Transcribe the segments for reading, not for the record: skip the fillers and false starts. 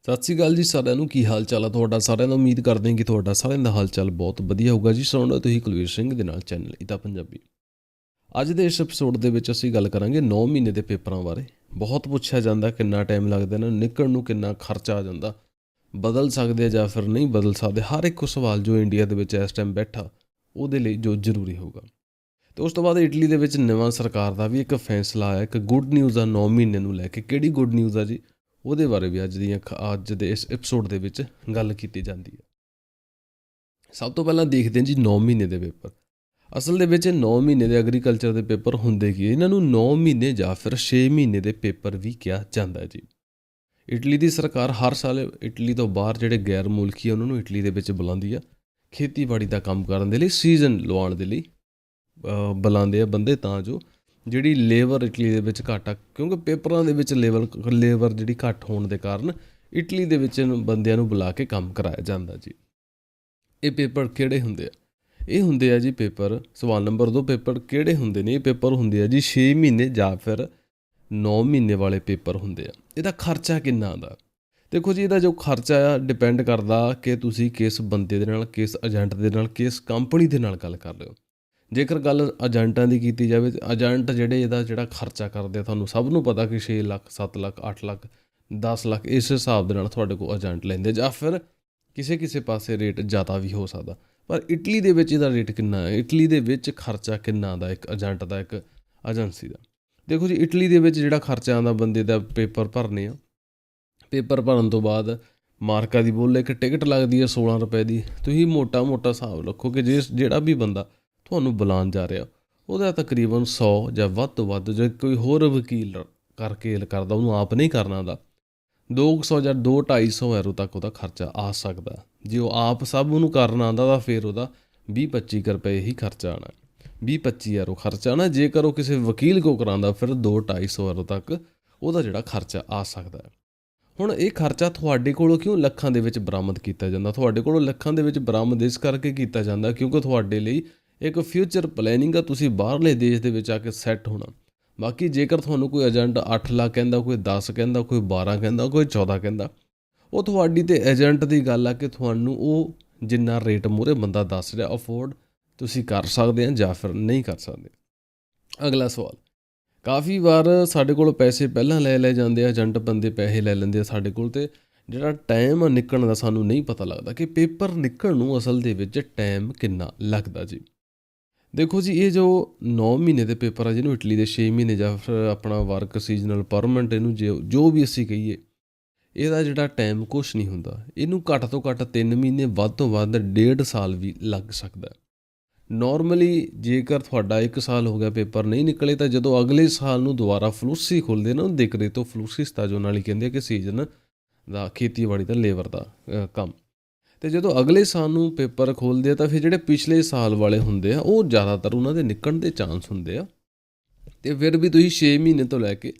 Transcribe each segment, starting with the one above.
ਸਤਿ ਸ਼੍ਰੀ ਅਕਾਲ ਜੀ ਸਾਰਿਆਂ ਨੂੰ। ਕੀ ਹਾਲ ਚਾਲ ਆ ਤੁਹਾਡਾ ਸਾਰਿਆਂ ਦਾ। ਉਮੀਦ ਕਰਦੇ ਹਾਂ ਕਿ ਤੁਹਾਡਾ ਸਾਰਿਆਂ ਦਾ ਹਾਲ ਚਾਲ ਬਹੁਤ ਵਧੀਆ ਹੋਊਗਾ ਜੀ। ਸੁਣੋ ਤੁਸੀਂ ਕੁਲਵੀਰ ਸਿੰਘ ਦੇ ਨਾਲ ਚੈਨਲ ਇਤਾ ਪੰਜਾਬੀ। ਅੱਜ ਦੇ ਇਸ ਐਪੀਸੋਡ ਦੇ ਵਿੱਚ ਅਸੀਂ ਗੱਲ ਕਰਾਂਗੇ 9 ਮਹੀਨੇ ਦੇ ਪੇਪਰਾਂ ਬਾਰੇ। ਬਹੁਤ ਪੁੱਛਿਆ ਜਾਂਦਾ ਕਿੰਨਾ ਟਾਈਮ ਲੱਗਦਾ ਇਹਨਾਂ ਨੂੰ ਨਿਕਲਣ ਨੂੰ, ਕਿੰਨਾ ਖਰਚਾ ਆ ਜਾਂਦਾ, ਬਦਲ ਸਕਦੇ ਆ ਜਾਂ ਫਿਰ ਨਹੀਂ ਬਦਲ ਸਕਦੇ। ਹਰ ਇੱਕ ਸਵਾਲ ਜੋ ਇੰਡੀਆ ਦੇ ਵਿੱਚ ਇਸ ਟਾਈਮ ਬੈਠਾ ਉਹਦੇ ਲਈ ਜੋ ਜ਼ਰੂਰੀ ਹੋਊਗਾ। ਅਤੇ ਉਸ ਤੋਂ ਬਾਅਦ ਇਟਲੀ ਦੇ ਵਿੱਚ ਨਵਾਂ ਸਰਕਾਰ ਦਾ ਵੀ ਇੱਕ ਫੈਸਲਾ ਆਇਆ, ਇੱਕ ਗੁੱਡ ਨਿਊਜ਼ ਆ 9 ਮਹੀਨੇ ਨੂੰ ਲੈ ਕੇ। ਕਿਹੜੀ ਗੁੱਡ ਨਿਊਜ਼ ਆ ਜੀ, ਉਹਦੇ ਬਾਰੇ ਵੀ ਅੱਜ ਦੇ ਇਸ ਐਪੀਸੋਡ ਦੇ ਵਿੱਚ ਗੱਲ ਕੀਤੀ ਜਾਂਦੀ ਹੈ। ਸਭ ਤੋਂ ਪਹਿਲਾਂ ਦੇਖਦੇ ਹਾਂ ਜੀ 9 ਮਹੀਨੇ ਦੇ ਪੇਪਰ। ਅਸਲ ਦੇ ਵਿੱਚ 9 ਮਹੀਨੇ ਦੇ ਐਗਰੀਕਲਚਰ ਦੇ ਪੇਪਰ ਹੁੰਦੇ ਕੀ, ਇਹਨਾਂ ਨੂੰ 9 ਮਹੀਨੇ ਜਾਂ ਫਿਰ 6 ਮਹੀਨੇ ਦੇ ਪੇਪਰ ਵੀ ਕਿਹਾ ਜਾਂਦਾ ਜੀ। ਇਟਲੀ ਦੀ ਸਰਕਾਰ ਹਰ ਸਾਲ ਇਟਲੀ ਤੋਂ ਬਾਹਰ ਜਿਹੜੇ ਗੈਰ ਮੁਲਕੀ ਆ ਉਹਨਾਂ ਨੂੰ ਇਟਲੀ ਦੇ ਵਿੱਚ ਬੁਲਾਉਂਦੀ ਆ, ਖੇਤੀਬਾੜੀ ਦਾ ਕੰਮ ਕਰਨ ਦੇ ਲਈ, ਸੀਜ਼ਨ ਲਵਾਉਣ ਦੇ ਲਈ ਬੁਲਾਉਂਦੇ ਆ ਬੰਦੇ, ਤਾਂ ਜੋ ਜਿਹੜੀ ਲੇਬਰ ਇਟਲੀ ਦੇ ਵਿੱਚ ਘੱਟ ਆ, ਕਿਉਂਕਿ ਪੇਪਰਾਂ ਦੇ ਵਿੱਚ ਲੇਬਰ ਜਿਹੜੀ ਘੱਟ ਹੋਣ ਦੇ ਕਾਰਨ ਇਟਲੀ ਦੇ ਵਿੱਚ ਬੰਦਿਆਂ ਨੂੰ ਬੁਲਾ ਕੇ ਕੰਮ ਕਰਾਇਆ ਜਾਂਦਾ ਜੀ। ਇਹ ਪੇਪਰ ਕਿਹੜੇ ਹੁੰਦੇ ਆ? ਇਹ ਹੁੰਦੇ ਆ ਜੀ ਪੇਪਰ, ਸਵਾਲ ਨੰਬਰ 2, ਪੇਪਰ ਕਿਹੜੇ ਹੁੰਦੇ ਨੇ? ਇਹ ਪੇਪਰ ਹੁੰਦੇ ਆ ਜੀ 6 ਮਹੀਨੇ ਜਾਂ ਫਿਰ 9 ਮਹੀਨੇ ਵਾਲੇ ਪੇਪਰ ਹੁੰਦੇ ਆ। ਇਹਦਾ ਖਰਚਾ ਕਿੰਨਾ ਆਉਂਦਾ? ਦੇਖੋ ਜੀ, ਇਹਦਾ ਜੋ ਖਰਚਾ ਆ ਡਿਪੈਂਡ ਕਰਦਾ ਕਿ ਤੁਸੀਂ ਕਿਸ ਬੰਦੇ ਦੇ ਨਾਲ, ਕਿਸ ਏਜੰਟ ਦੇ ਨਾਲ, ਕਿਸ ਕੰਪਨੀ ਦੇ ਨਾਲ ਗੱਲ ਕਰ ਰਹੇ ਹੋ। ਜੇਕਰ ਗੱਲ ਏਜੰਟਾਂ ਦੀ ਕੀਤੀ ਜਾਵੇ ਤਾਂ ਏਜੰਟ ਜਿਹੜਾ ਖਰਚਾ ਕਰਦੇ ਆ, ਤੁਹਾਨੂੰ ਸਭ ਨੂੰ ਪਤਾ ਕਿ 6 ਲੱਖ 7 ਲੱਖ 8 ਲੱਖ 10 ਲੱਖ ਇਸ ਹਿਸਾਬ ਦੇ ਨਾਲ ਤੁਹਾਡੇ ਕੋਲ ਏਜੰਟ ਲੈਂਦੇ, ਜਾਂ ਫਿਰ ਕਿਸੇ ਪਾਸੇ ਰੇਟ ਜ਼ਿਆਦਾ ਵੀ ਹੋ ਸਕਦਾ। ਪਰ ਇਟਲੀ ਦੇ ਵਿੱਚ ਇਹਦਾ ਰੇਟ ਕਿੰਨਾ ਹੈ? ਇਟਲੀ ਦੇ ਵਿੱਚ ਖਰਚਾ ਕਿੰਨਾ ਆਉਂਦਾ ਇੱਕ ਏਜੰਟ ਦਾ, ਇੱਕ ਏਜੰਸੀ ਦਾ? ਦੇਖੋ ਜੀ, ਇਟਲੀ ਦੇ ਵਿੱਚ ਜਿਹੜਾ ਖਰਚਾ ਆਉਂਦਾ ਬੰਦੇ ਦਾ, ਪੇਪਰ ਭਰਨੇ ਆ, ਪੇਪਰ ਭਰਨ ਤੋਂ ਬਾਅਦ ਮਾਰਕਾ ਦੀ ਬੋਲ ਇੱਕ ਟਿਕਟ ਲੱਗਦੀ ਹੈ 16 ਰੁਪਏ ਦੀ। ਤੁਸੀਂ ਮੋਟਾ ਹਿਸਾਬ ਰੱਖੋ ਕਿ ਜਿਹੜਾ ਵੀ ਬੰਦਾ ਤੁਹਾਨੂੰ ਬੁਲਾਉਣ ਜਾ ਰਿਹਾ ਉਹਦਾ ਤਕਰੀਬਨ 100 ਜਾਂ ਵੱਧ ਤੋਂ ਵੱਧ, ਜੇ ਕੋਈ ਹੋਰ ਵਕੀਲ ਕਰਕੇ ਕਰਦਾ, ਉਹਨੂੰ ਆਪ ਨਹੀਂ ਕਰਨਾ ਦਾ, 200 ਜਾਂ 200-250 ਯੂਰੋ ਤੱਕ ਉਹਦਾ ਖਰਚਾ ਆ ਸਕਦਾ। ਜੇ ਉਹ ਆਪ ਸਭ ਉਹਨੂੰ ਕਰਨਾ ਆਉਂਦਾ ਤਾਂ ਫਿਰ ਉਹਦਾ 20-25 ਰੁਪਏ ਹੀ ਖਰਚਾ ਆਉਣਾ, 20-25 ਯੂਰੋ ਖਰਚਾ ਆਉਣਾ। ਜੇਕਰ ਉਹ ਕਿਸੇ ਵਕੀਲ ਕੋਲ ਕਰਾਉਂਦਾ ਫਿਰ 200-250 ਯੂਰੋ ਤੱਕ ਉਹਦਾ ਜਿਹੜਾ ਖਰਚਾ ਆ ਸਕਦਾ ਹੈ। ਹੁਣ ਇਹ ਖਰਚਾ ਤੁਹਾਡੇ ਕੋਲੋਂ ਕਿਉਂ ਲੱਖਾਂ ਦੇ ਵਿੱਚ ਬਰਾਮਦ ਕੀਤਾ ਜਾਂਦਾ? ਤੁਹਾਡੇ ਕੋਲੋਂ ਲੱਖਾਂ ਦੇ ਵਿੱਚ ਬਰਾਮਦ ਇਸ ਕਰਕੇ ਕੀਤਾ ਜਾਂਦਾ ਕਿਉਂਕਿ ਤੁਹਾਡੇ ਲਈ ਇੱਕ ਫਿਊਚਰ ਪਲੈਨਿੰਗ ਆ, ਤੁਸੀਂ ਬਾਹਰਲੇ ਦੇਸ਼ ਦੇ ਵਿੱਚ ਆ ਕੇ ਸੈੱਟ ਹੋਣਾ। ਬਾਕੀ ਜੇਕਰ ਤੁਹਾਨੂੰ ਕੋਈ ਏਜੰਟ 8 ਲੱਖ ਕਹਿੰਦਾ, ਕੋਈ 10 ਕਹਿੰਦਾ, ਕੋਈ 12 ਕਹਿੰਦਾ, ਕੋਈ 14 ਕਹਿੰਦਾ, ਉਹ ਤੁਹਾਡੀ ਤੇ ਏਜੰਟ ਦੀ ਗੱਲ ਆ ਕਿ ਤੁਹਾਨੂੰ ਉਹ ਜਿੰਨਾ ਰੇਟ ਮੂਹਰੇ ਬੰਦਾ ਦੱਸ ਰਿਹਾ ਅਫੋਰਡ ਤੁਸੀਂ ਕਰ ਸਕਦੇ ਆ ਜਾਂ ਫਿਰ ਨਹੀਂ ਕਰ ਸਕਦੇ। ਅਗਲਾ ਸਵਾਲ, ਕਾਫੀ ਵਾਰ ਸਾਡੇ ਕੋਲ ਪੈਸੇ ਪਹਿਲਾਂ ਲੈ ਜਾਂਦੇ ਆ ਏਜੰਟ, ਬੰਦੇ ਪੈਸੇ ਲੈ ਲੈਂਦੇ ਆ ਸਾਡੇ ਕੋਲ, ਅਤੇ ਜਿਹੜਾ ਟਾਈਮ ਆ ਨਿਕਲਣ ਦਾ ਸਾਨੂੰ ਨਹੀਂ ਪਤਾ ਲੱਗਦਾ ਕਿ ਪੇਪਰ ਨਿਕਲਣ ਨੂੰ ਅਸਲ ਦੇ ਵਿੱਚ ਟਾਈਮ ਕਿੰਨਾ ਲੱਗਦਾ ਜੀ। ਦੇਖੋ ਜੀ, ਇਹ ਜੋ 9 ਮਹੀਨੇ ਦੇ ਪੇਪਰ ਆ, ਜਿਹਨੂੰ ਇਟਲੀ ਦੇ 6 ਮਹੀਨੇ ਜਾਂ ਫਿਰ ਆਪਣਾ ਵਰਕ ਸੀਜ਼ਨਲ ਪਰਮਨੈਂਟ, ਇਹਨੂੰ ਜੋ ਵੀ ਅਸੀਂ ਕਹੀਏ, ਇਹਦਾ ਜਿਹੜਾ ਟਾਈਮ ਕੁਛ ਨਹੀਂ ਹੁੰਦਾ। ਇਹਨੂੰ ਘੱਟ ਤੋਂ ਘੱਟ 3 ਮਹੀਨੇ, ਵੱਧ ਤੋਂ ਵੱਧ 1.5 ਸਾਲ ਵੀ ਲੱਗ ਸਕਦਾ। ਨੋਰਮਲੀ ਜੇਕਰ ਤੁਹਾਡਾ 1 ਸਾਲ ਹੋ ਗਿਆ ਪੇਪਰ ਨਹੀਂ ਨਿਕਲੇ, ਤਾਂ ਜਦੋਂ ਅਗਲੇ ਸਾਲ ਨੂੰ ਦੁਬਾਰਾ ਫਲੂਸੀ ਖੁੱਲ੍ਹਦੇ ਨਾ, ਉਹ ਦੇਖਰੇਤੋ ਫਲੂਸੀ ਸਟਾਜੋ ਨਾਲ ਹੀ ਕਹਿੰਦੇ ਆ ਕਿ ਸੀਜ਼ਨ ਦਾ ਖੇਤੀਬਾੜੀ ਦਾ ਲੇਬਰ ਦਾ ਕੰਮ। ਅਤੇ ਜਦੋਂ ਅਗਲੇ ਸਾਲ ਨੂੰ ਪੇਪਰ ਖੋਲ੍ਹਦੇ ਆ ਤਾਂ ਫਿਰ ਜਿਹੜੇ ਪਿਛਲੇ ਸਾਲ ਵਾਲੇ ਹੁੰਦੇ ਆ ਉਹ ਜ਼ਿਆਦਾਤਰ ਉਹਨਾਂ ਦੇ ਨਿਕਲਣ ਦੇ ਚਾਂਸ ਹੁੰਦੇ ਆ। ਅਤੇ ਫਿਰ ਵੀ ਤੁਸੀਂ 6 ਮਹੀਨੇ ਤੋਂ ਲੈ ਕੇ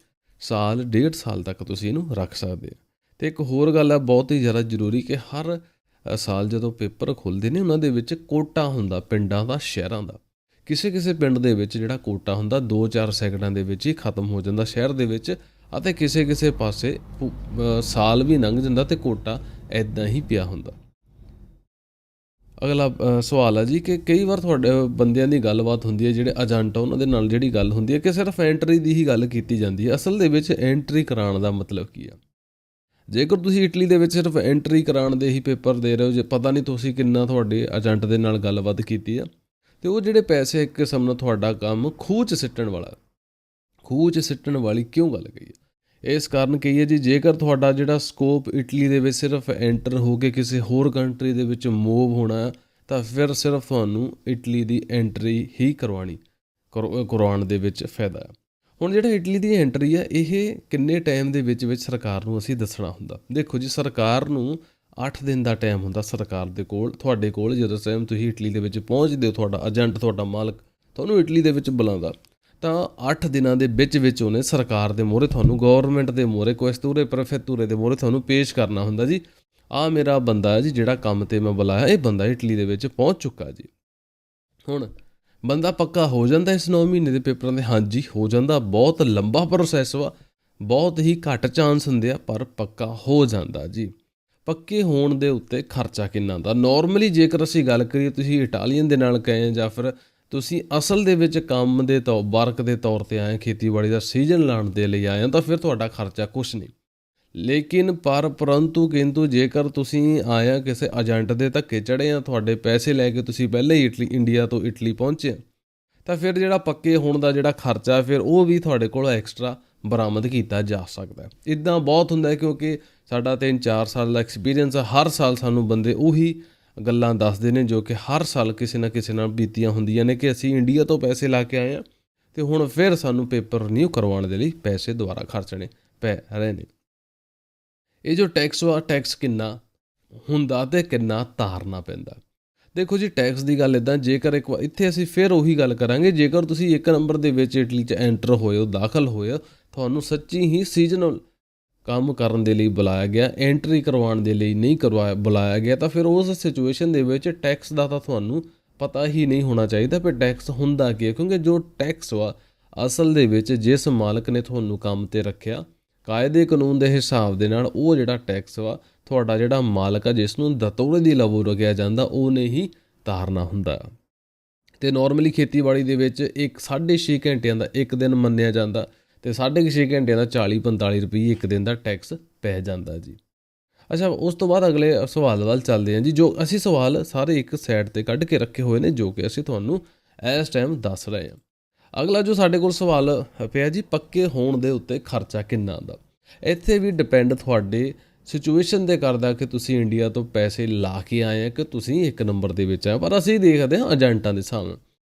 ਸਾਲ 1.5 ਸਾਲ ਤੱਕ ਤੁਸੀਂ ਇਹਨੂੰ ਰੱਖ ਸਕਦੇ ਆ। ਅਤੇ ਇੱਕ ਹੋਰ ਗੱਲ ਆ ਬਹੁਤ ਹੀ ਜ਼ਿਆਦਾ ਜ਼ਰੂਰੀ, ਕਿ ਹਰ ਸਾਲ ਜਦੋਂ ਪੇਪਰ ਖੁੱਲ੍ਹਦੇ ਨੇ ਉਹਨਾਂ ਦੇ ਵਿੱਚ ਕੋਟਾ ਹੁੰਦਾ ਪਿੰਡਾਂ ਦਾ, ਸ਼ਹਿਰਾਂ ਦਾ। ਕਿਸੇ ਪਿੰਡ ਦੇ ਵਿੱਚ ਜਿਹੜਾ ਕੋਟਾ ਹੁੰਦਾ 2-4 ਸੈਕਿੰਡਾਂ ਦੇ ਵਿੱਚ ਹੀ ਖਤਮ ਹੋ ਜਾਂਦਾ ਸ਼ਹਿਰ ਦੇ ਵਿੱਚ, ਅਤੇ ਕਿਸੇ ਪਾਸੇ ਸਾਲ ਵੀ ਲੰਘ ਜਾਂਦਾ ਅਤੇ ਕੋਟਾ ਇੱਦਾਂ ਹੀ ਪਿਆ ਹੁੰਦਾ। ਅਗਲਾ ਸਵਾਲ ਆ ਜੀ ਕਿ ਕਈ ਵਾਰ ਤੁਹਾਡੇ ਬੰਦਿਆਂ ਦੀ ਗੱਲਬਾਤ ਹੁੰਦੀ ਹੈ, ਜਿਹੜੇ ਏਜੰਟ ਆ ਉਹਨਾਂ ਦੇ ਨਾਲ ਜਿਹੜੀ ਗੱਲ ਹੁੰਦੀ ਹੈ ਕਿ ਸਿਰਫ ਐਂਟਰੀ ਦੀ ਹੀ ਗੱਲ ਕੀਤੀ ਜਾਂਦੀ ਹੈ। ਅਸਲ ਦੇ ਵਿੱਚ ਐਂਟਰੀ ਕਰਾਉਣ ਦਾ ਮਤਲਬ ਕੀ ਆ? ਜੇਕਰ ਤੁਸੀਂ ਇਟਲੀ ਦੇ ਵਿੱਚ ਸਿਰਫ ਐਂਟਰੀ ਕਰਾਉਣ ਦੇ ਹੀ ਪੇਪਰ ਦੇ ਰਹੇ ਹੋ, ਜੇ ਪਤਾ ਨਹੀਂ ਤੁਸੀਂ ਕਿੰਨਾ ਤੁਹਾਡੇ ਏਜੰਟ ਦੇ ਨਾਲ ਗੱਲਬਾਤ ਕੀਤੀ ਆ, ਅਤੇ ਉਹ ਜਿਹੜੇ ਪੈਸੇ ਇੱਕ ਕਿਸਮ ਨਾਲ ਤੁਹਾਡਾ ਕੰਮ ਖੂਹ 'ਚ ਸਿੱਟਣ ਵਾਲਾ। ਖੂਹ 'ਚ ਸਿੱਟਣ ਵਾਲੀ ਕਿਉਂ ਗੱਲ ਕਹੀ ਹੈ? ਇਸ ਕਾਰਨ ਕਹੀਏ ਜੀ, ਜੇਕਰ ਤੁਹਾਡਾ ਜਿਹੜਾ ਸਕੋਪ ਇਟਲੀ ਦੇ ਵਿੱਚ ਸਿਰਫ ਐਂਟਰ ਹੋ ਕੇ ਕਿਸੇ ਹੋਰ ਕੰਟਰੀ ਦੇ ਵਿੱਚ ਮੂਵ ਹੋਣਾ, ਤਾਂ ਫਿਰ ਸਿਰਫ ਤੁਹਾਨੂੰ ਇਟਲੀ ਦੀ ਐਂਟਰੀ ਹੀ ਕਰਵਾਉਣ ਦੇ ਵਿੱਚ ਫਾਇਦਾ ਹੈ। ਹੁਣ ਜਿਹੜਾ ਇਟਲੀ ਦੀ ਐਂਟਰੀ ਹੈ, ਇਹ ਕਿੰਨੇ ਟਾਈਮ ਦੇ ਵਿੱਚ ਸਰਕਾਰ ਨੂੰ ਅਸੀਂ ਦੱਸਣਾ ਹੁੰਦਾ? ਦੇਖੋ ਜੀ, ਸਰਕਾਰ ਨੂੰ 8 ਦਿਨ ਦਾ ਟਾਈਮ ਹੁੰਦਾ ਸਰਕਾਰ ਦੇ ਕੋਲ, ਤੁਹਾਡੇ ਕੋਲ ਜਦੋਂ ਟਾਈਮ ਤੁਸੀਂ ਇਟਲੀ ਦੇ ਵਿੱਚ ਪਹੁੰਚਦੇ ਹੋ, ਤੁਹਾਡਾ ਏਜੰਟ, ਤੁਹਾਡਾ ਮਾਲਕ ਤੁਹਾਨੂੰ ਇਟਲੀ ਦੇ ਵਿੱਚ ਬੁਲਾਉਂਦਾ, ਤਾਂ 8 ਦਿਨਾਂ ਦੇ ਵਿੱਚ ਉਹਨੇ ਸਰਕਾਰ ਦੇ ਮੂਹਰੇ, ਤੁਹਾਨੂੰ ਗੌਰਮੈਂਟ ਦੇ ਮੂਹਰੇ, ਕੁਐਸਤੂਰੇ ਪ੍ਰੈਫੈਕਤੂਰੇ ਦੇ ਮੂਹਰੇ ਤੁਹਾਨੂੰ ਪੇਸ਼ ਕਰਨਾ ਹੁੰਦਾ ਜੀ, ਆਹ ਮੇਰਾ ਬੰਦਾ ਹੈ ਜੀ ਜਿਹੜਾ ਕੰਮ 'ਤੇ ਮੈਂ ਬੁਲਾਇਆ, ਇਹ ਬੰਦਾ ਇਟਲੀ ਦੇ ਵਿੱਚ ਪਹੁੰਚ ਚੁੱਕਾ ਜੀ। ਹੁਣ ਬੰਦਾ ਪੱਕਾ ਹੋ ਜਾਂਦਾ ਇਸ 9 ਮਹੀਨੇ ਦੇ ਪੇਪਰਾਂ ਦੇ? ਹਾਂਜੀ ਹੋ ਜਾਂਦਾ। ਬਹੁਤ ਲੰਬਾ ਪ੍ਰੋਸੈਸ ਵਾ, ਬਹੁਤ ਹੀ ਘੱਟ ਚਾਂਸ ਹੁੰਦੇ ਆ, ਪਰ ਪੱਕਾ ਹੋ ਜਾਂਦਾ ਜੀ। ਪੱਕੇ ਹੋਣ ਦੇ ਉੱਤੇ ਖਰਚਾ ਕਿੰਨਾ ਹੁੰਦਾ? ਨੋਰਮਲੀ ਜੇਕਰ ਅਸੀਂ ਗੱਲ ਕਰੀਏ, ਤੁਸੀਂ ਇਟਾਲੀਅਨ ਦੇ ਨਾਲ ਗਏ ਜਾਂ ਫਿਰ ਤੁਸੀਂ ਅਸਲ ਦੇ ਵਿੱਚ ਕੰਮ ਦੇ ਵਰਕ ਦੇ ਤੌਰ 'ਤੇ ਆਏ, ਖੇਤੀਬਾੜੀ ਦਾ ਸੀਜ਼ਨ ਲਾਉਣ ਦੇ ਲਈ ਆਏ ਹੋ, ਤਾਂ ਫਿਰ ਤੁਹਾਡਾ ਖਰਚਾ ਕੁਛ ਨਹੀਂ। ਲੇਕਿਨ ਪਰੰਤੂ ਕਿੰਤੂ ਜੇਕਰ ਤੁਸੀਂ ਆਇਆ ਕਿਸੇ ਏਜੰਟ ਦੇ ਧੱਕੇ ਚੜ੍ਹੇ ਆ, ਤੁਹਾਡੇ ਪੈਸੇ ਲੈ ਕੇ ਤੁਸੀਂ ਪਹਿਲਾਂ ਹੀ ਇੰਡੀਆ ਤੋਂ ਇਟਲੀ ਪਹੁੰਚੇ, ਤਾਂ ਫਿਰ ਜਿਹੜਾ ਪੱਕੇ ਹੋਣ ਦਾ ਜਿਹੜਾ ਖਰਚਾ ਫਿਰ ਉਹ ਵੀ ਤੁਹਾਡੇ ਕੋਲ ਐਕਸਟਰਾ ਬਰਾਮਦ ਕੀਤਾ ਜਾ ਸਕਦਾ। ਇੱਦਾਂ ਬਹੁਤ ਹੁੰਦਾ ਹੈ, ਕਿਉਂਕਿ ਸਾਡਾ 3-4 ਸਾਲ ਦਾ ਐਕਸਪੀਰੀਅੰਸ ਆ। ਹਰ ਸਾਲ ਸਾਨੂੰ ਬੰਦੇ ਉਹੀ ਗੱਲਾਂ ਦੱਸਦੇ ਨੇ ਜੋ ਕਿ ਹਰ ਸਾਲ ਕਿਸੇ ਨਾ ਕਿਸੇ ਨਾਲ ਬੀਤੀਆਂ ਹੁੰਦੀਆਂ ਨੇ, ਕਿ ਅਸੀਂ ਇੰਡੀਆ ਤੋਂ ਪੈਸੇ ਲਾ ਕੇ ਆਏ ਹਾਂ ਅਤੇ ਹੁਣ ਫਿਰ ਸਾਨੂੰ ਪੇਪਰ ਰਿਨਿਊ ਕਰਵਾਉਣ ਦੇ ਲਈ ਪੈਸੇ ਦੁਬਾਰਾ ਖਰਚਣੇ ਪੈ ਰਹੇ ਨੇ। ਇਹ ਜੋ ਟੈਕਸ ਵਾ, ਟੈਕਸ ਕਿੰਨਾ ਹੁੰਦਾ ਅਤੇ ਕਿੰਨਾ ਤਾਰਨਾ ਪੈਂਦਾ? ਦੇਖੋ ਜੀ, ਟੈਕਸ ਦੀ ਗੱਲ ਇੱਦਾਂ, ਜੇਕਰ ਇੱਕ ਵਾਰ ਇੱਥੇ ਅਸੀਂ ਫਿਰ ਉਹੀ ਗੱਲ ਕਰਾਂਗੇ, ਜੇਕਰ ਤੁਸੀਂ 1 ਨੰਬਰ ਦੇ ਵਿੱਚ ਇਟਲੀ 'ਚ ਐਂਟਰ ਹੋਏ ਹੋ, ਦਾਖਲ ਹੋਏ ਹੋ, ਤੁਹਾਨੂੰ ਸੱਚੀ ਹੀ ਸੀਜ਼ਨਲ ਕੰਮ ਕਰਨ ਦੇ ਲਈ ਬੁਲਾਇਆ ਗਿਆ, ਐਂਟਰੀ ਕਰਵਾਉਣ ਦੇ ਲਈ ਨਹੀਂ ਬੁਲਾਇਆ ਗਿਆ, ਤਾਂ ਫਿਰ ਉਸ ਸਿਚੁਏਸ਼ਨ ਦੇ ਵਿੱਚ ਟੈਕਸ ਦਾ ਤਾਂ ਤੁਹਾਨੂੰ ਪਤਾ ਹੀ ਨਹੀਂ ਹੋਣਾ ਚਾਹੀਦਾ ਵੀ ਟੈਕਸ ਹੁੰਦਾ ਕੀ ਹੈ। ਕਿਉਂਕਿ ਜੋ ਟੈਕਸ ਵਾ ਅਸਲ ਦੇ ਵਿੱਚ ਜਿਸ ਮਾਲਕ ਨੇ ਤੁਹਾਨੂੰ ਕੰਮ 'ਤੇ ਰੱਖਿਆ, ਕਾਇਦੇ ਕਾਨੂੰਨ ਦੇ ਹਿਸਾਬ ਦੇ ਨਾਲ ਉਹ ਜਿਹੜਾ ਟੈਕਸ ਵਾ, ਤੁਹਾਡਾ ਜਿਹੜਾ ਮਾਲਕ ਆ, ਜਿਸ ਨੂੰ ਦਤੌੜੇ ਦੀ ਲਵੋ ਰਕਿਆ ਜਾਂਦਾ, ਉਹਨੇ ਹੀ ਤਾਰਨਾ ਹੁੰਦਾ। ਅਤੇ ਨੋਰਮਲੀ ਖੇਤੀਬਾੜੀ ਦੇ ਵਿੱਚ 6.5 ਘੰਟਿਆਂ ਦਾ ਇੱਕ ਦਿਨ ਮੰਨਿਆ ਜਾਂਦਾ, ਅਤੇ 6.5 ਘੰਟਿਆਂ ਦਾ 40-45 ਰੁਪਏ ਇੱਕ ਦਿਨ ਦਾ ਟੈਕਸ ਪੈ ਜਾਂਦਾ ਜੀ। ਅੱਛਾ, ਉਸ ਤੋਂ ਬਾਅਦ ਅਗਲੇ ਸਵਾਲ ਵੱਲ ਚੱਲਦੇ ਹਾਂ ਜੀ। ਜੋ ਅਸੀਂ ਸਵਾਲ ਸਾਰੇ ਇੱਕ ਸਾਈਡ 'ਤੇ ਕੱਢ ਕੇ ਰੱਖੇ ਹੋਏ ਨੇ, ਜੋ ਕਿ ਅਸੀਂ ਤੁਹਾਨੂੰ ਇਸ ਟਾਈਮ ਦੱਸ ਰਹੇ ਹਾਂ। ਅਗਲਾ ਜੋ ਸਾਡੇ ਕੋਲ ਸਵਾਲ ਪਿਆ ਜੀ, ਪੱਕੇ ਹੋਣ ਦੇ ਉੱਤੇ ਖਰਚਾ ਕਿੰਨਾ ਆਉਂਦਾ? ਇੱਥੇ ਵੀ ਡਿਪੈਂਡ ਤੁਹਾਡੇ ਸਿਚੁਏਸ਼ਨ 'ਤੇ ਕਰਦਾ ਕਿ ਤੁਸੀਂ ਇੰਡੀਆ ਤੋਂ ਪੈਸੇ ਲਾ ਕੇ ਆਏ ਆ ਕਿ ਤੁਸੀਂ 1 ਨੰਬਰ ਦੇ ਵਿੱਚ ਆਏ। ਪਰ ਅਸੀਂ ਦੇਖਦੇ ਹਾਂ ਏਜੰਟਾਂ ਦੇ ਹਿਸਾਬ ਨਾਲ।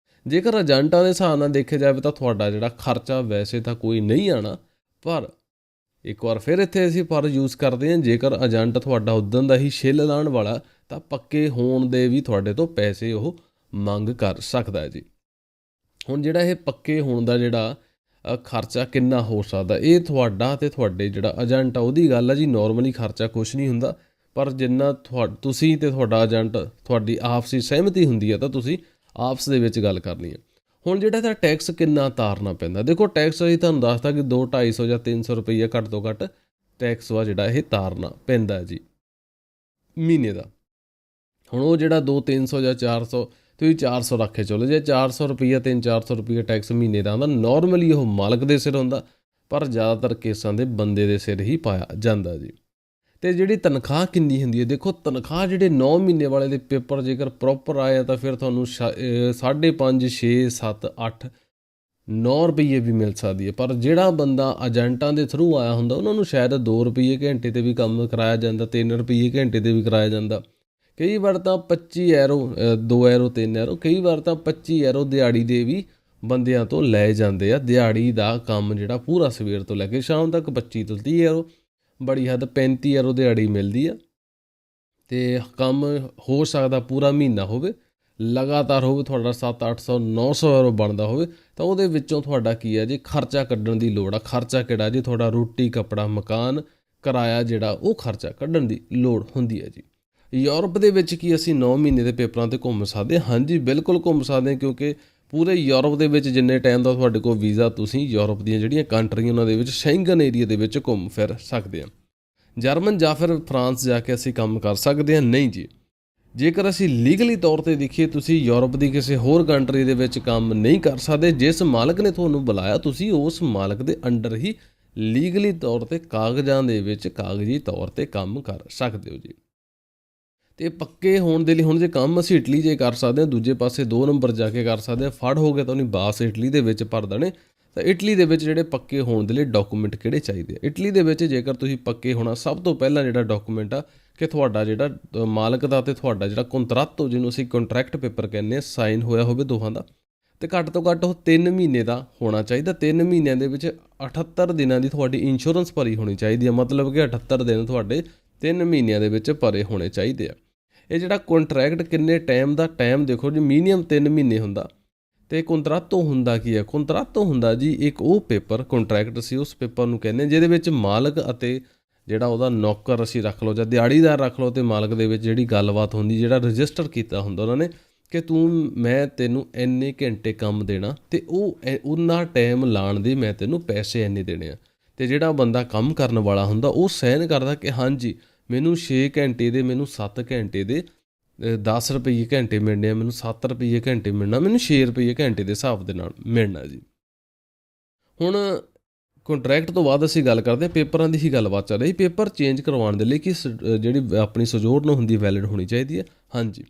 ਜੇਕਰ ਏਜੰਟਾਂ ਦੇ ਹਿਸਾਬ ਨਾਲ ਦੇਖਿਆ ਜਾਵੇ ਤਾਂ ਤੁਹਾਡਾ ਜਿਹੜਾ ਖਰਚਾ ਵੈਸੇ ਤਾਂ ਕੋਈ ਨਹੀਂ ਆਉਣਾ, ਪਰ ਇੱਕ ਵਾਰ ਫਿਰ ਇੱਥੇ ਅਸੀਂ ਪਰ ਯੂਜ਼ ਕਰਦੇ ਹਾਂ, ਜੇਕਰ ਏਜੰਟ ਤੁਹਾਡਾ ਉੱਦਣ ਦਾ ਹੀ ਛਿੱਲ ਲਾਉਣ ਵਾਲਾ, ਤਾਂ ਪੱਕੇ ਹੋਣ ਦੇ ਵੀ ਤੁਹਾਡੇ ਤੋਂ ਪੈਸੇ ਉਹ ਮੰਗ ਕਰ ਸਕਦਾ ਜੀ। ਹੁਣ ਜਿਹੜਾ ਇਹ ਪੱਕੇ ਹੋਣ ਦਾ ਜਿਹੜਾ ਖਰਚਾ ਕਿੰਨਾ ਹੋ ਸਕਦਾ, ਇਹ ਤੁਹਾਡਾ ਅਤੇ ਤੁਹਾਡੇ ਜਿਹੜਾ ਏਜੰਟ ਆ ਉਹਦੀ ਗੱਲ ਆ ਜੀ। ਨੋਰਮਲੀ ਖਰਚਾ ਕੁਛ ਨਹੀਂ ਹੁੰਦਾ, ਪਰ ਜਿੰਨਾ ਤੁਸੀਂ ਅਤੇ ਤੁਹਾਡਾ ਏਜੰਟ ਤੁਹਾਡੀ ਆਪਸੀ ਸਹਿਮਤੀ ਹੁੰਦੀ ਹੈ, ਤਾਂ ਤੁਸੀਂ ਆਪਸ ਦੇ ਵਿੱਚ ਗੱਲ ਕਰਨੀ ਹੈ। ਹੁਣ ਜਿਹੜਾ ਇਹਦਾ ਟੈਕਸ ਕਿੰਨਾ ਤਾਰਨਾ ਪੈਂਦਾ? ਦੇਖੋ, ਟੈਕਸ ਅਸੀਂ ਤੁਹਾਨੂੰ ਦੱਸਦਾ ਕਿ 200-250 ਜਾਂ 300 ਰੁਪਈਆ ਘੱਟ ਤੋਂ ਘੱਟ ਟੈਕਸ ਵਾ ਜਿਹੜਾ ਇਹ ਤਾਰਨਾ ਪੈਂਦਾ ਜੀ ਮਹੀਨੇ ਦਾ। ਹੁਣ ਉਹ ਜਿਹੜਾ 200-300 ਜਾਂ 400, ਤੁਸੀਂ 400 ਰੱਖ ਕੇ ਚਲੋ, ਜੇ 400 ਰੁਪਈਆ 300-400 ਰੁਪਈਆ ਟੈਕਸ ਮਹੀਨੇ ਦਾ ਆਉਂਦਾ, ਨੋਰਮਲੀ ਉਹ ਮਾਲਕ ਦੇ ਸਿਰ ਹੁੰਦਾ, ਪਰ ਜ਼ਿਆਦਾਤਰ ਕੇਸਾਂ ਦੇ ਬੰਦੇ ਦੇ ਸਿਰ ਹੀ ਪਾਇਆ ਜਾਂਦਾ ਜੀ। ਅਤੇ ਜਿਹੜੀ ਤਨਖਾਹ ਕਿੰਨੀ ਹੁੰਦੀ ਹੈ? ਦੇਖੋ, ਤਨਖਾਹ ਜਿਹੜੇ 9 ਮਹੀਨੇ ਵਾਲੇ ਦੇ ਪੇਪਰ ਜੇਕਰ ਪ੍ਰੋਪਰ ਆਏ ਆ, ਤਾਂ ਫਿਰ ਤੁਹਾਨੂੰ 5.5, 6, 7, 8, 9 ਰੁਪਈਏ ਵੀ ਮਿਲ ਸਕਦੀ ਹੈ। ਪਰ ਜਿਹੜਾ ਬੰਦਾ ਏਜੰਟਾਂ ਦੇ ਥਰੂ ਆਇਆ ਹੁੰਦਾ, ਉਹਨਾਂ ਨੂੰ ਸ਼ਾਇਦ 2 ਰੁਪਈਏ ਘੰਟੇ 'ਤੇ ਵੀ ਕੰਮ ਕਰਾਇਆ ਜਾਂਦਾ, 3 ਰੁਪਈਏ ਘੰਟੇ 'ਤੇ ਵੀ ਕਰਾਇਆ ਜਾਂਦਾ। ਕਈ ਵਾਰ ਤਾਂ 25 ਯੂਰੋ, 2 ਯੂਰੋ, 3 ਯੂਰੋ, ਕਈ ਵਾਰ ਤਾਂ 25 ਯੂਰੋ ਦਿਹਾੜੀ ਦੇ ਵੀ ਬੰਦਿਆਂ ਤੋਂ ਲਏ ਜਾਂਦੇ ਆ। ਦਿਹਾੜੀ ਦਾ ਕੰਮ ਜਿਹੜਾ ਪੂਰਾ ਸਵੇਰ ਤੋਂ ਲੈ ਕੇ ਸ਼ਾਮ ਤੱਕ 25 ਤੋਂ 30 ਯੂਰੋ, ਬੜੀ ਹੱਦ 35 ਯੂਰੋ ਦਿਹਾੜੀ ਮਿਲਦੀ ਆ। ਅਤੇ ਕੰਮ ਹੋ ਸਕਦਾ ਪੂਰਾ ਮਹੀਨਾ ਹੋਵੇ, ਲਗਾਤਾਰ ਹੋਵੇ, ਤੁਹਾਡਾ 700-800, 900 ਯੂਰੋ ਬਣਦਾ ਹੋਵੇ, ਤਾਂ ਉਹਦੇ ਵਿੱਚੋਂ ਤੁਹਾਡਾ ਕੀ ਹੈ ਜੀ, ਖਰਚਾ ਕੱਢਣ ਦੀ ਲੋੜ ਆ। ਖਰਚਾ ਕਿਹੜਾ ਜੀ? ਤੁਹਾਡਾ ਰੋਟੀ, ਕੱਪੜਾ, ਮਕਾਨ, ਕਿਰਾਇਆ, ਜਿਹੜਾ ਉਹ ਖਰਚਾ ਕੱਢਣ ਦੀ ਲੋੜ ਹੁੰਦੀ ਹੈ ਜੀ। ਯੂਰਪ ਦੇ ਵਿੱਚ ਕੀ ਅਸੀਂ 9 ਮਹੀਨੇ ਦੇ ਪੇਪਰਾਂ 'ਤੇ ਘੁੰਮ ਸਕਦੇ? ਹਾਂਜੀ, ਬਿਲਕੁਲ ਘੁੰਮ ਸਕਦੇ, ਕਿਉਂਕਿ ਪੂਰੇ ਯੂਰਪ ਦੇ ਵਿੱਚ ਜਿੰਨੇ ਟਾਈਮ ਦਾ ਤੁਹਾਡੇ ਕੋਲ ਵੀਜ਼ਾ, ਤੁਸੀਂ ਯੂਰਪ ਦੀਆਂ ਜਿਹੜੀਆਂ ਕੰਟਰੀਆਂ ਉਹਨਾਂ ਦੇ ਵਿੱਚ ਸ਼ੈਂਗਨ ਏਰੀਆ ਦੇ ਵਿੱਚ ਘੁੰਮ ਫਿਰ ਸਕਦੇ ਹਾਂ। ਜਰਮਨ ਜਾਂ ਫਿਰ ਫਰਾਂਸ ਜਾ ਕੇ ਅਸੀਂ ਕੰਮ ਕਰ ਸਕਦੇ ਹਾਂ? ਨਹੀਂ ਜੀ। ਜੇਕਰ ਅਸੀਂ ਲੀਗਲੀ ਤੌਰ 'ਤੇ ਦੇਖੀਏ, ਤੁਸੀਂ ਯੂਰਪ ਦੀ ਕਿਸੇ ਹੋਰ ਕੰਟਰੀ ਦੇ ਵਿੱਚ ਕੰਮ ਨਹੀਂ ਕਰ ਸਕਦੇ। ਜਿਸ ਮਾਲਕ ਨੇ ਤੁਹਾਨੂੰ ਬੁਲਾਇਆ, ਤੁਸੀਂ ਉਸ ਮਾਲਕ ਦੇ ਅੰਡਰ ਹੀ ਲੀਗਲੀ ਤੌਰ 'ਤੇ ਕਾਗਜ਼ਾਂ ਦੇ ਵਿੱਚ ਕਾਗਜ਼ੀ ਤੌਰ 'ਤੇ ਕੰਮ ਕਰ ਸਕਦੇ ਹੋ ਜੀ। ਅਤੇ ਪੱਕੇ ਹੋਣ ਦੇ ਲਈ ਹੁਣ ਜੇ ਕੰਮ ਅਸੀਂ ਇਟਲੀ 'ਚ ਕਰ ਸਕਦੇ ਹਾਂ, ਦੂਜੇ ਪਾਸੇ 2 ਨੰਬਰ ਜਾ ਕੇ ਕਰ ਸਕਦੇ ਹਾਂ। ਫੜ ਹੋ ਗਿਆ ਤਾਂ ਉਹਨੇ ਬਾਸ ਇਟਲੀ ਦੇ ਵਿੱਚ ਭਰ ਦੇਣੇ। ਤਾਂ ਇਟਲੀ ਦੇ ਵਿੱਚ ਜਿਹੜੇ ਪੱਕੇ ਹੋਣ ਦੇ ਲਈ ਡਾਕੂਮੈਂਟ ਕਿਹੜੇ ਚਾਹੀਦੇ ਆ? ਇਟਲੀ ਦੇ ਵਿੱਚ ਜੇਕਰ ਤੁਸੀਂ ਪੱਕੇ ਹੋਣਾ, ਸਭ ਤੋਂ ਪਹਿਲਾਂ ਜਿਹੜਾ ਡਾਕੂਮੈਂਟ ਆ ਕਿ ਤੁਹਾਡਾ ਜਿਹੜਾ ਮਾਲਕ ਦਾ ਅਤੇ ਤੁਹਾਡਾ ਜਿਹੜਾ ਕੰਟਰੈਕਟ, ਜਿਹਨੂੰ ਅਸੀਂ ਕੰਟਰੈਕਟ ਪੇਪਰ ਕਹਿੰਦੇ ਹਾਂ, ਸਾਈਨ ਹੋਇਆ ਹੋਵੇ ਦੋਹਾਂ ਦਾ। ਅਤੇ ਘੱਟ ਤੋਂ ਘੱਟ ਉਹ 3 ਮਹੀਨੇ ਦਾ ਹੋਣਾ ਚਾਹੀਦਾ। 3 ਮਹੀਨਿਆਂ ਦੇ ਵਿੱਚ 78 ਦਿਨਾਂ ਦੀ ਤੁਹਾਡੀ ਇੰਸ਼ੋਰੈਂਸ ਭਰੀ ਹੋਣੀ ਚਾਹੀਦੀ ਹੈ। ਮਤਲਬ ਕਿ 78 ਦਿਨ ਤੁਹਾਡੇ 3 ਮਹੀਨਿਆਂ ਦੇ ਵਿੱਚ ਭਰੇ ਹੋਣੇ ਚਾਹੀਦੇ ਆ। ਇਹ ਜਿਹੜਾ ਕੰਟਰੈਕਟ ਕਿੰਨੇ ਟਾਈਮ ਦਾ? ਟਾਈਮ ਦੇਖੋ ਜੀ, ਮਿਨੀਮਮ 3 ਮਹੀਨੇ ਹੁੰਦਾ। ਅਤੇ ਕੰਟਰਾਤੋ ਹੁੰਦਾ ਕੀ ਹੈ? ਕੰਟਰਾਤੋ ਹੁੰਦਾ ਜੀ ਇੱਕ ਉਹ ਪੇਪਰ, ਕੰਟਰੈਕਟ ਅਸੀਂ ਉਸ ਪੇਪਰ ਨੂੰ ਕਹਿੰਦੇ ਜਿਹਦੇ ਵਿੱਚ ਮਾਲਕ ਅਤੇ ਜਿਹੜਾ ਉਹਦਾ ਨੌਕਰ ਅਸੀਂ ਰੱਖ ਲਓ ਜਾਂ ਦਿਹਾੜੀਦਾਰ ਰੱਖ ਲਓ, ਅਤੇ ਮਾਲਕ ਦੇ ਵਿੱਚ ਜਿਹੜੀ ਗੱਲਬਾਤ ਹੁੰਦੀ, ਜਿਹੜਾ ਰਜਿਸਟਰ ਕੀਤਾ ਹੁੰਦਾ ਉਹਨਾਂ ਨੇ ਕਿ ਮੈਂ ਤੈਨੂੰ ਇੰਨੇ ਘੰਟੇ ਕੰਮ ਦੇਣਾ, ਅਤੇ ਉਹ ਉਹਨਾਂ ਟਾਈਮ ਲਾਉਣ ਦੇ ਮੈਂ ਤੈਨੂੰ ਪੈਸੇ ਇੰਨੇ ਦੇਣੇ ਆ। ਤੇ ਜਿਹੜਾ ਬੰਦਾ ਕੰਮ ਕਰਨ ਵਾਲਾ ਹੁੰਦਾ ਉਹ ਸਾਈਨ ਕਰਦਾ ਕਿ ਹਾਂਜੀ ਮੈਨੂੰ 6 ਘੰਟੇ ਦੇ, ਮੈਨੂੰ 7 ਘੰਟੇ ਦੇ 10 ਰੁਪਈਏ ਘੰਟੇ ਮਿਲਣੇ ਆ, ਮੈਨੂੰ 7 ਰੁਪਈਏ ਘੰਟੇ ਮਿਲਣਾ, ਮੈਨੂੰ 6 ਰੁਪਈਏ ਘੰਟੇ ਦੇ ਹਿਸਾਬ ਦੇ ਨਾਲ ਮਿਲਣਾ ਜੀ। ਹੁਣ ਕੰਟਰੈਕਟ ਤੋਂ ਬਾਅਦ ਅਸੀਂ ਗੱਲ ਕਰਦੇ ਹਾਂ ਪੇਪਰਾਂ ਦੀ ਹੀ ਗੱਲਬਾਤ ਚੱਲ ਰਹੀ। ਪੇਪਰ ਚੇਂਜ ਕਰਵਾਉਣ ਦੇ ਲਈ ਕਿ ਜਿਹੜੀ ਆਪਣੀ ਸਜੋਰਨ ਹੁੰਦੀ ਵੈਲਿਡ ਹੋਣੀ ਚਾਹੀਦੀ ਹੈ। ਹਾਂਜੀ,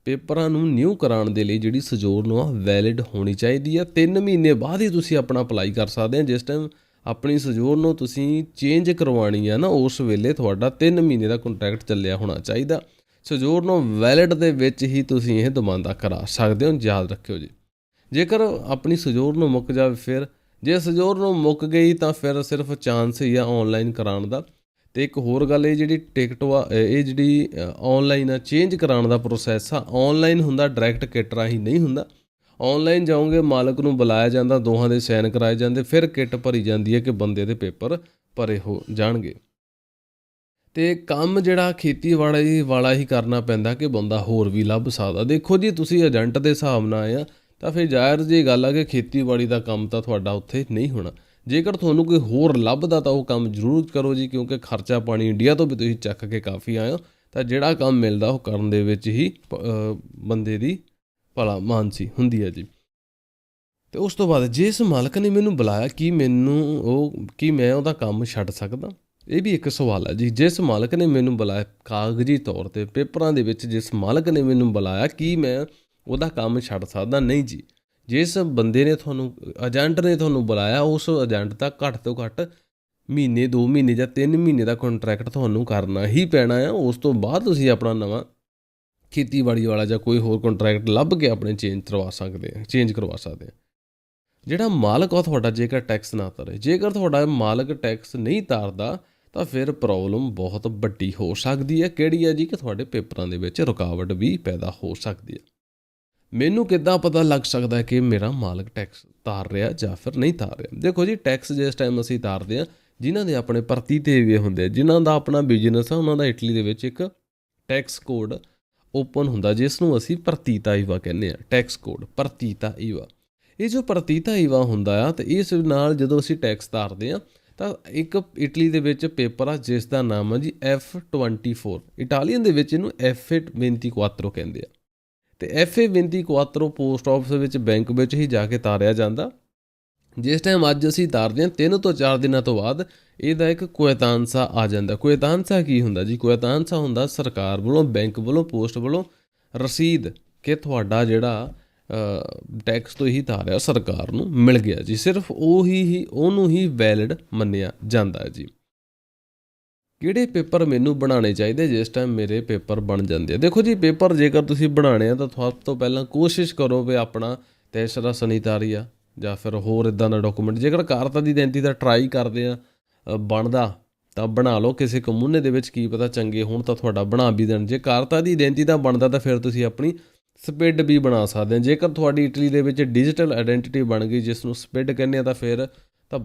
ਪੇਪਰਾਂ ਨੂੰ ਨਿਊ ਕਰਾਉਣ ਦੇ ਲਈ ਜਿਹੜੀ ਸਜੋਰਨ ਆ ਵੈਲਿਡ ਹੋਣੀ ਚਾਹੀਦੀ ਆ। 3 ਮਹੀਨੇ ਬਾਅਦ ਹੀ ਤੁਸੀਂ ਆਪਣਾ ਅਪਲਾਈ ਕਰ ਸਕਦੇ ਆ। ਜਿਸ ਟਾਈਮ ਆਪਣੀ ਸਜੋਰਨ ਨੂੰ ਤੁਸੀਂ ਚੇਂਜ ਕਰਵਾਉਣੀ ਆ ਨਾ, ਉਸ ਵੇਲੇ ਤੁਹਾਡਾ 3 ਮਹੀਨੇ ਦਾ ਕੰਟਰੈਕਟ ਚੱਲਿਆ ਹੋਣਾ ਚਾਹੀਦਾ। ਸਜੋਰਨ ਵੈਲਿਡ ਦੇ ਵਿੱਚ ਹੀ ਤੁਸੀਂ ਇਹ ਦਮਾਂਦਾ ਕਰਾ ਸਕਦੇ ਹੋ, ਯਾਦ ਰੱਖਿਓ ਜੀ। ਜੇਕਰ ਆਪਣੀ ਸਜੋਰਨ ਮੁੱਕ ਜਾਵੇ, ਫਿਰ ਜੇ ਸਜੋਰਨ ਮੁੱਕ ਗਈ ਤਾਂ ਫਿਰ ਸਿਰਫ ਚਾਂਸ ਹੀ ਆ ਔਨਲਾਈਨ ਕਰਾਉਣ ਦਾ। ਅਤੇ ਇੱਕ ਹੋਰ ਗੱਲ, ਇਹ ਜਿਹੜੀ ਟਿਕਟ ਵਾ ਇਹ ਜਿਹੜੀ ਔਨਲਾਈਨ ਆ ਚੇਂਜ ਕਰਾਉਣ ਦਾ ਪ੍ਰੋਸੈਸ ਆ, ਔਨਲਾਈਨ ਹੁੰਦਾ, ਡਾਇਰੈਕਟ ਕਿੱਟ ਰਾਹੀਂ ਨਹੀਂ ਹੁੰਦਾ। ਔਨਲਾਈਨ ਜਾਓਗੇ, ਮਾਲਕ ਨੂੰ ਬੁਲਾਇਆ ਜਾਂਦਾ, ਦੋਹਾਂ ਦੇ ਸਾਈਨ ਕਰਾਏ ਜਾਂਦੇ, ਫਿਰ ਕਿੱਟ ਭਰੀ ਜਾਂਦੀ ਹੈ ਕਿ ਬੰਦੇ ਦੇ ਪੇਪਰ ਭਰੇ ਹੋ ਜਾਣਗੇ। ਅਤੇ ਕੰਮ ਜਿਹੜਾ ਖੇਤੀਬਾੜੀ ਵਾਲਾ ਹੀ ਕਰਨਾ ਪੈਂਦਾ ਕਿ ਬੰਦਾ ਹੋਰ ਵੀ ਲੱਭ ਸਕਦਾ। ਦੇਖੋ ਜੀ, ਤੁਸੀਂ ਏਜੰਟ ਦੇ ਹਿਸਾਬ ਨਾਲ ਆਏ ਆ ਤਾਂ ਫਿਰ ਜ਼ਾਹਿਰ ਜਿਹੀ ਗੱਲ ਆ ਕਿ ਖੇਤੀਬਾੜੀ ਦਾ ਕੰਮ ਤਾਂ ਤੁਹਾਡਾ ਉੱਥੇ ਨਹੀਂ ਹੋਣਾ। ਜੇਕਰ ਤੁਹਾਨੂੰ ਕੋਈ ਹੋਰ ਲੱਭਦਾ ਤਾਂ ਉਹ ਕੰਮ ਜ਼ਰੂਰ ਕਰੋ ਜੀ, ਕਿਉਂਕਿ ਖਰਚਾ ਪਾਣੀ ਇੰਡੀਆ ਤੋਂ ਵੀ ਤੁਸੀਂ ਚੱਕ ਕੇ ਕਾਫੀ ਆਏ ਹੋ। ਤਾਂ ਜਿਹੜਾ ਕੰਮ ਮਿਲਦਾ ਉਹ ਕਰਨ ਦੇ ਵਿੱਚ ਹੀ ਬੰਦੇ ਦੀ ਭਲਾ ਮਾਨਸੀ ਹੁੰਦੀ ਹੈ ਜੀ। ਅਤੇ ਉਸ ਤੋਂ ਬਾਅਦ ਜਿਸ ਮਾਲਕ ਨੇ ਮੈਨੂੰ ਬੁਲਾਇਆ ਕੀ ਮੈਂ ਉਹਦਾ ਕੰਮ ਛੱਡ ਸਕਦਾ? ਇਹ ਵੀ ਇੱਕ ਸਵਾਲ ਹੈ ਜੀ। ਜਿਸ ਮਾਲਕ ਨੇ ਮੈਨੂੰ ਬੁਲਾਇਆ ਕਾਗਜ਼ੀ ਤੌਰ 'ਤੇ ਪੇਪਰਾਂ ਦੇ ਵਿੱਚ, ਜਿਸ ਮਾਲਕ ਨੇ ਮੈਨੂੰ ਬੁਲਾਇਆ ਕੀ ਮੈਂ ਉਹਦਾ ਕੰਮ ਛੱਡ ਸਕਦਾ? ਨਹੀਂ ਜੀ। ਜਿਸ ਬੰਦੇ ਨੇ ਤੁਹਾਨੂੰ, ਏਜੰਟ ਨੇ ਤੁਹਾਨੂੰ ਬੁਲਾਇਆ, ਉਸ ਏਜੰਟ ਦਾ ਘੱਟ ਤੋਂ ਘੱਟ ਮਹੀਨੇ, 2 ਮਹੀਨੇ ਜਾਂ 3 ਮਹੀਨੇ ਦਾ ਕੰਟਰੈਕਟ ਤੁਹਾਨੂੰ ਕਰਨਾ ਹੀ ਪੈਣਾ ਆ। ਉਸ ਤੋਂ ਬਾਅਦ ਤੁਸੀਂ ਆਪਣਾ ਨਵਾਂ ਖੇਤੀਬਾੜੀ ਵਾਲਾ ਜਾਂ ਕੋਈ ਹੋਰ ਕੰਟਰੈਕਟ ਲੱਭ ਕੇ ਆਪਣੇ ਚੇਂਜ ਕਰਵਾ ਸਕਦੇ ਆ। ਜਿਹੜਾ ਮਾਲਕ ਆ ਤੁਹਾਡਾ, ਜੇਕਰ ਟੈਕਸ ਨਾ ਤਾਰੇ, ਜੇਕਰ ਤੁਹਾਡਾ ਮਾਲਕ ਟੈਕਸ ਨਹੀਂ ਤਾਰਦਾ ਤਾਂ ਫਿਰ ਪ੍ਰੋਬਲਮ ਬਹੁਤ ਵੱਡੀ ਹੋ ਸਕਦੀ ਹੈ। ਕਿਹੜੀ ਹੈ ਜੀ? ਕਿ ਤੁਹਾਡੇ ਪੇਪਰਾਂ ਦੇ ਵਿੱਚ ਰੁਕਾਵਟ ਵੀ ਪੈਦਾ ਹੋ ਸਕਦੀ ਹੈ। ਮੈਨੂੰ ਕਿੱਦਾਂ ਪਤਾ ਲੱਗ ਸਕਦਾ ਕਿ ਮੇਰਾ ਮਾਲਕ ਟੈਕਸ ਤਾਰ ਰਿਹਾ ਜਾਂ ਫਿਰ ਨਹੀਂ ਤਾਰ ਰਿਹਾ? ਦੇਖੋ ਜੀ, ਟੈਕਸ ਜਿਸ ਟਾਈਮ ਅਸੀਂ ਤਾਰਦੇ ਹਾਂ, ਜਿਨ੍ਹਾਂ ਦੇ ਆਪਣੇ ਪ੍ਰਤੀਤੇ ਵੀ ਹੁੰਦੇ ਆ, ਜਿਨ੍ਹਾਂ ਦਾ ਆਪਣਾ ਬਿਜ਼ਨਸ ਆ, ਉਹਨਾਂ ਦਾ ਇਟਲੀ ਦੇ ਵਿੱਚ ਇੱਕ ਟੈਕਸ ਕੋਡ ਓਪਨ ਹੁੰਦਾ, ਜਿਸ ਨੂੰ ਅਸੀਂ ਪ੍ਰਤੀਤਾ ਈਵਾ ਕਹਿੰਦੇ ਹਾਂ। ਟੈਕਸ ਕੋਡ ਪ੍ਰਤੀਤਾ ਈਵਾ। ਇਹ ਜੋ ਪ੍ਰਤੀਤਾ ਈਵਾ ਹੁੰਦਾ ਆ, ਅਤੇ ਇਸ ਨਾਲ ਜਦੋਂ ਅਸੀਂ ਟੈਕਸ ਤਾਰਦੇ ਹਾਂ ਤਾਂ ਇੱਕ ਇਟਲੀ ਦੇ ਵਿੱਚ ਪੇਪਰ ਆ ਜਿਸ ਦਾ ਨਾਮ ਆ ਜੀ F24। ਇਟਾਲੀਅਨ ਦੇ ਵਿੱਚ ਇਹਨੂੰ F24 ਕਹਿੰਦੇ ਆ। ਅਤੇ F24 ਪੋਸਟ ਆਫਿਸ ਵਿੱਚ, ਬੈਂਕ ਵਿੱਚ ਹੀ ਜਾ ਕੇ ਤਾਰਿਆ ਜਾਂਦਾ। ਜਿਸ ਟਾਈਮ ਅੱਜ ਅਸੀਂ ਤਾਰਦੇ ਹਾਂ, 3 ਤੋਂ 4 ਦਿਨਾਂ ਤੋਂ ਬਾਅਦ ਇਹਦਾ ਇੱਕ ਕੁਇਤਾਂਸਾ ਆ ਜਾਂਦਾ। ਕੁਇਤਾਂਸਾ ਕੀ ਹੁੰਦਾ ਜੀ? ਕੁਇਤਾਂਸਾ ਹੁੰਦਾ ਸਰਕਾਰ ਵੱਲੋਂ, ਬੈਂਕ ਵੱਲੋਂ, ਪੋਸਟ ਵੱਲੋਂ ਰਸੀਦ ਕਿ ਤੁਹਾਡਾ ਜਿਹੜਾ ਟੈਕਸ ਤੋਂ ਹੀ ਤਾਰਿਆ ਸਰਕਾਰ ਨੂੰ ਮਿਲ ਗਿਆ ਜੀ। ਸਿਰਫ ਉਹਨੂੰ ਹੀ ਵੈਲਿਡ ਮੰਨਿਆ ਜਾਂਦਾ ਜੀ। ਕਿਹੜੇ ਪੇਪਰ ਮੈਨੂੰ ਬਣਾਉਣੇ ਚਾਹੀਦੇ ਜਿਸ ਟਾਈਮ ਮੇਰੇ ਪੇਪਰ ਬਣ ਜਾਂਦੇ ਆ? ਦੇਖੋ ਜੀ, ਪੇਪਰ ਜੇਕਰ ਤੁਸੀਂ ਬਣਾਉਣੇ ਆ ਤਾਂ ਸਭ ਤੋਂ ਪਹਿਲਾਂ ਕੋਸ਼ਿਸ਼ ਕਰੋ ਵੀ ਆਪਣਾ ਤੈਸਰਾ ਸਨੀਤਾਰੀਆ ਜਾਂ ਫਿਰ ਹੋਰ ਇੱਦਾਂ ਦਾ ਡਾਕੂਮੈਂਟ। ਜੇਕਰ ਕਾਰਤਾ ਦੀ ਆਇਡੈਂਟੀ ਦਾ ਟਰਾਈ ਕਰਦੇ ਆ, ਬਣਦਾ ਤਾਂ ਬਣਾ ਲਓ। ਕਿਸੇ ਕਮੂਨੇ ਦੇ ਵਿੱਚ ਕੀ ਪਤਾ ਚੰਗੇ ਹੋਣ ਤਾਂ ਤੁਹਾਡਾ ਬਣਾ ਵੀ ਦੇਣ। ਜੇ ਕਾਰਤਾ ਦੀ ਆਇਡੈਂਟੀ ਦਾ ਬਣਦਾ ਤਾਂ ਫਿਰ ਤੁਸੀਂ ਆਪਣੀ ਸਪਿਡ ਵੀ ਬਣਾ ਸਕਦੇ ਹੋ। ਜੇਕਰ ਤੁਹਾਡੀ ਇਟਲੀ ਦੇ ਵਿੱਚ ਡਿਜੀਟਲ ਆਇਡੈਂਟੀਟੀ ਬਣ ਗਈ, ਜਿਸ ਨੂੰ ਸਪਿਡ ਕਹਿੰਦੇ ਆ, ਤਾਂ ਫਿਰ ਤਾਂ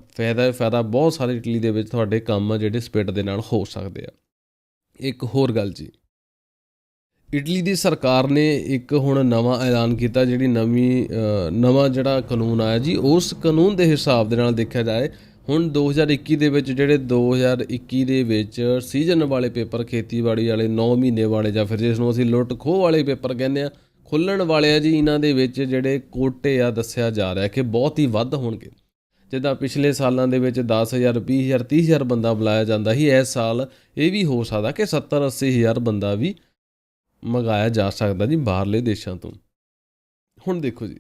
ਫਾਇਦਾ ਬਹੁਤ ਸਾਰੇ ਇਟਲੀ ਦੇ ਵਿੱਚ ਤੁਹਾਡੇ ਕੰਮ ਆ ਜਿਹੜੇ ਸਪਿਡ ਦੇ ਨਾਲ ਹੋ ਸਕਦੇ ਆ। ਇੱਕ ਹੋਰ ਗੱਲ ਜੀ, ਇਟਲੀ ਦੀ ਸਰਕਾਰ ਨੇ ਇੱਕ ਹੁਣ ਨਵਾਂ ਐਲਾਨ ਕੀਤਾ, ਜਿਹੜੀ ਨਵਾਂ ਜਿਹੜਾ ਕਾਨੂੰਨ ਆਇਆ ਜੀ, ਉਸ ਕਾਨੂੰਨ ਦੇ ਹਿਸਾਬ ਦੇ ਨਾਲ ਦੇਖਿਆ ਜਾਏ ਹੁਣ 2021 ਦੇ ਵਿੱਚ, ਜਿਹੜੇ 2021 ਦੇ ਵਿੱਚ ਸੀਜ਼ਨ ਵਾਲੇ ਪੇਪਰ, ਖੇਤੀਬਾੜੀ ਵਾਲੇ 9 ਮਹੀਨੇ ਵਾਲੇ, ਜਾਂ ਫਿਰ ਜਿਸ ਨੂੰ ਅਸੀਂ ਲੁੱਟ ਖੋਹ ਵਾਲੇ ਪੇਪਰ ਕਹਿੰਦੇ ਆ, ਖੁੱਲ੍ਹਣ ਵਾਲੇ ਆ ਜੀ, ਇਹਨਾਂ ਦੇ ਵਿੱਚ ਜਿਹੜੇ ਕੋਟੇ ਆ ਦੱਸਿਆ ਜਾ ਰਿਹਾ ਕਿ ਬਹੁਤ ਹੀ ਵੱਧ ਹੋਣਗੇ। ਜਿੱਦਾਂ ਪਿਛਲੇ ਸਾਲਾਂ ਦੇ ਵਿੱਚ 10,000, 20,000, 30,000 ਬੰਦਾ ਬੁਲਾਇਆ ਜਾਂਦਾ ਸੀ, ਇਸ ਸਾਲ ਇਹ ਵੀ ਹੋ ਸਕਦਾ ਕਿ 70-80 ਹਜ਼ਾਰ ਬੰਦਾ ਵੀ ਮੰਗਾਇਆ ਜਾ ਸਕਦਾ ਜੀ ਬਾਹਰਲੇ ਦੇਸ਼ਾਂ ਤੋਂ। ਹੁਣ ਦੇਖੋ ਜੀ,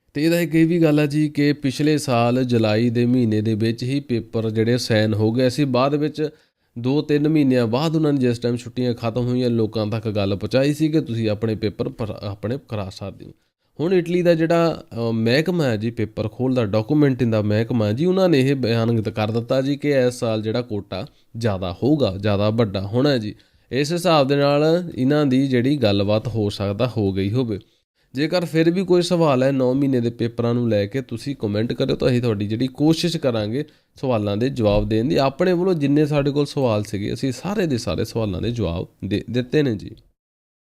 ਅਤੇ ਇਹਦਾ ਇੱਕ ਇਹ ਵੀ ਗੱਲ ਹੈ ਜੀ ਕਿ ਪਿਛਲੇ ਸਾਲ ਜੁਲਾਈ ਦੇ ਮਹੀਨੇ ਦੇ ਵਿੱਚ ਹੀ ਪੇਪਰ ਜਿਹੜੇ ਸਾਈਨ ਹੋ ਗਏ ਸੀ। ਬਾਅਦ ਵਿੱਚ 2-3 ਮਹੀਨਿਆਂ ਬਾਅਦ ਉਹਨਾਂ ਨੇ ਜਿਸ ਟਾਈਮ ਛੁੱਟੀਆਂ ਖਤਮ ਹੋਈਆਂ, ਲੋਕਾਂ ਤੱਕ ਗੱਲ ਪਹੁੰਚਾਈ ਸੀ ਕਿ ਤੁਸੀਂ ਆਪਣੇ ਪੇਪਰ ਆਪਣੇ ਕਰਾ ਸਕਦੇ ਹੋ। ਹੁਣ ਇਟਲੀ ਦਾ ਜਿਹੜਾ ਮਹਿਕਮਾ ਹੈ ਜੀ, ਪੇਪਰ ਖੋਲ੍ਹਦਾ, ਡਾਕੂਮੈਂਟਿੰਗ ਦਾ ਮਹਿਕਮਾ ਜੀ, ਉਹਨਾਂ ਨੇ ਇਹ ਬਿਆਨ ਕਰ ਦਿੱਤਾ ਜੀ ਕਿ ਇਸ ਸਾਲ ਜਿਹੜਾ ਕੋਟਾ ਜ਼ਿਆਦਾ ਹੋਊਗਾ, ਜ਼ਿਆਦਾ ਵੱਡਾ ਹੋਣਾ ਜੀ। ਇਸ ਹਿਸਾਬ ਦੇ ਨਾਲ ਇਹਨਾਂ ਦੀ ਜਿਹੜੀ ਗੱਲਬਾਤ ਹੋ ਸਕਦਾ ਹੋ ਗਈ ਹੋਵੇ। ਜੇਕਰ ਫਿਰ ਵੀ ਕੋਈ ਸਵਾਲ ਹੈ 9 ਮਹੀਨੇ ਦੇ ਪੇਪਰਾਂ ਨੂੰ ਲੈ ਕੇ, ਤੁਸੀਂ ਕਮੈਂਟ ਕਰਿਓ ਤਾਂ ਅਸੀਂ ਤੁਹਾਡੀ ਜਿਹੜੀ ਕੋਸ਼ਿਸ਼ ਕਰਾਂਗੇ ਸਵਾਲਾਂ ਦੇ ਜਵਾਬ ਦੇਣ ਦੀ। ਆਪਣੇ ਵੱਲੋਂ ਜਿੰਨੇ ਸਾਡੇ ਕੋਲ ਸਵਾਲ ਸੀਗੇ, ਅਸੀਂ ਸਾਰੇ ਦੇ ਸਾਰੇ ਸਵਾਲਾਂ ਦੇ ਜਵਾਬ ਦਿੱਤੇ ਨੇ ਜੀ।